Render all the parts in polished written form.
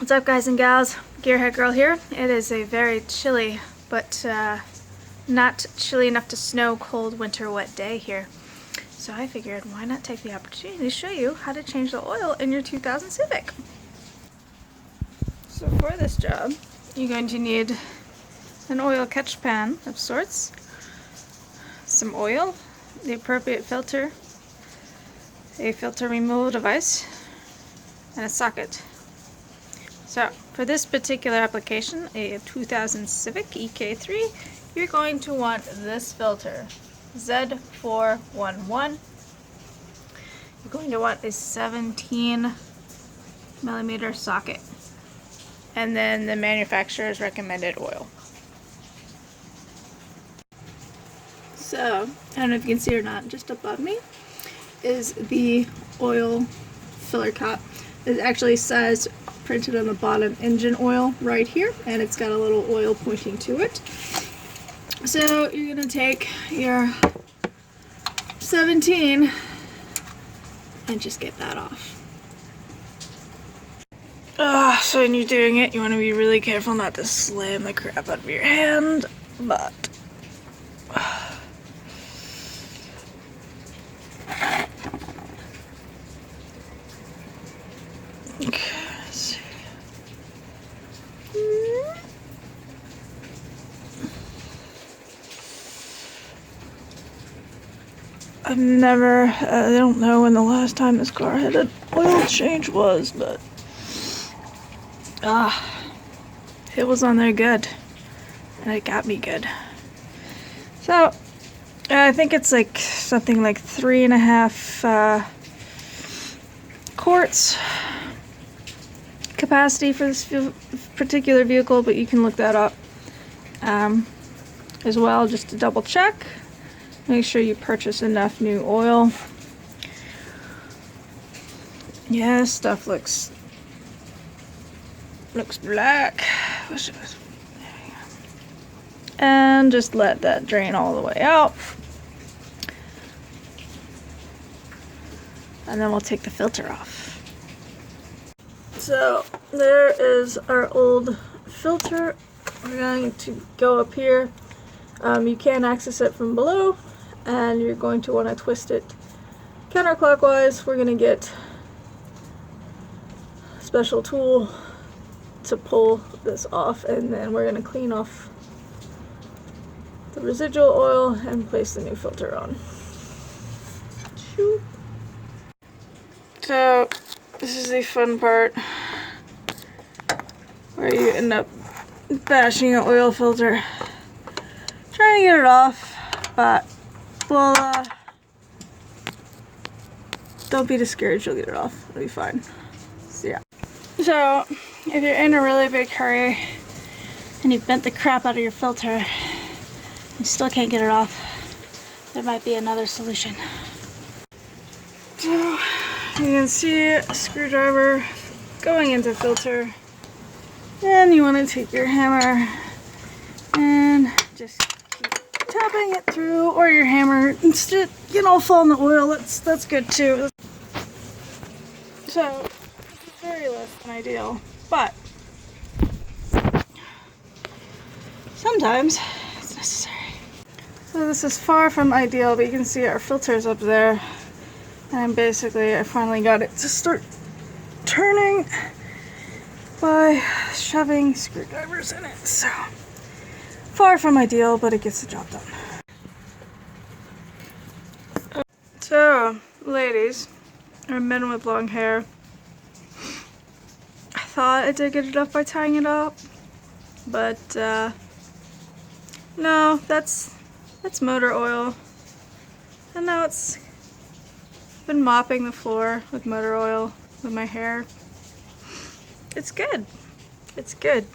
What's up, guys and gals? GearHeadGirl here. It is a very chilly, but not chilly enough to snow, cold, winter, wet day here. So I figured, why not take the opportunity to show you how to change the oil in your 2000 Civic. So for this job, you're going to need an oil catch pan of sorts, some oil, the appropriate filter, a filter removal device, and a socket. So for this particular application, a 2000 Civic EK3, you're going to want this filter, Z411. You're going to want a 17mm socket, and then the manufacturer's recommended oil. So, I don't know if you can see or not, just above me is the oil filler cap. It actually says printed on the bottom engine oil right here, and it's got a little oil pointing to it. So you're going to take your 17 and just get that off. So when you're doing it, you want to be really careful not to slam the crap out of your hand, but okay, let's see. I don't know when the last time this car had an oil change was, but it was on there good, and it got me good. So I think it's like something like 3.5 quarts capacity for this particular vehicle, but you can look that up as well, just to double check. Make sure you purchase enough new oil. Yeah, this stuff looks black. And just let that drain all the way out. And then we'll take the filter off. So there is our old filter. We're going to go up here. You can access it from below, and you're going to want to twist it counterclockwise. We're going to get a special tool to pull this off, and then we're going to clean off the residual oil and place the new filter on. So this is the fun part, where you end up bashing your oil filter, trying to get it off, but well, don't be discouraged, you'll get it off, it'll be fine. So yeah. So if you're in a really big hurry and you've bent the crap out of your filter, you still can't get it off, there might be another solution. So you can see a screwdriver going into filter, and you want to take your hammer and just keep tapping it through, or your hammer, instead, you know, fall in the oil. That's good too. So it's very less than ideal, but sometimes it's necessary. So this is far from ideal, but you can see our filter's up there, and basically I finally got it to start turning by shoving screwdrivers in it. So far from ideal, but it gets the job done. So ladies, or men with long hair, I thought I did get it off by tying it up, but no, that's motor oil. And now it's been mopping the floor with motor oil with my hair. It's good. It's good.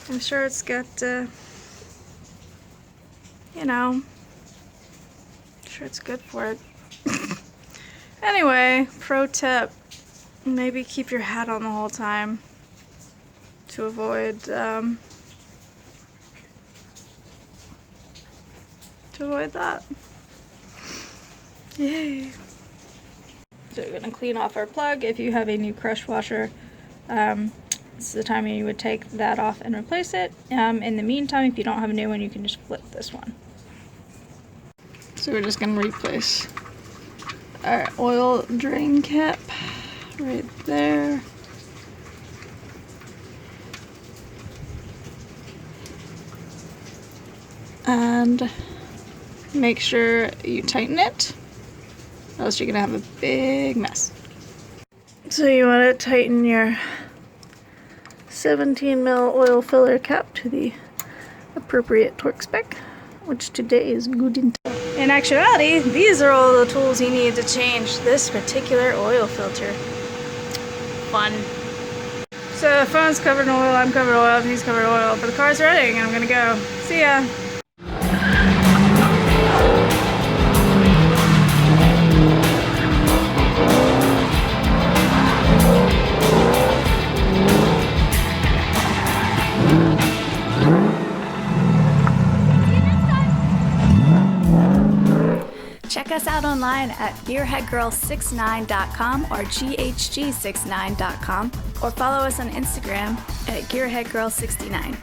I'm sure it's got, you know, I'm sure it's good for it. Anyway, pro tip, maybe keep your hat on the whole time to avoid that. Yay. So we're going to clean off our plug. If you have a new crush washer, This is the time you would take that off and replace it. In the meantime, if you don't have a new one, you can just flip this one. So we're just gonna replace our oil drain cap right there. And make sure you tighten it, or else you're gonna have a big mess. So you want to tighten your 17 mil oil filler cap to the appropriate torque spec, which today is good in time. In actuality, these are all the tools you need to change this particular oil filter. Fun. So the phone's covered in oil, I'm covered in oil, he's covered in oil, but the car's running and I'm gonna go. See ya. Check us out online at GearHeadGirl69.com or GHG69.com, or follow us on Instagram at GearHeadGirl69.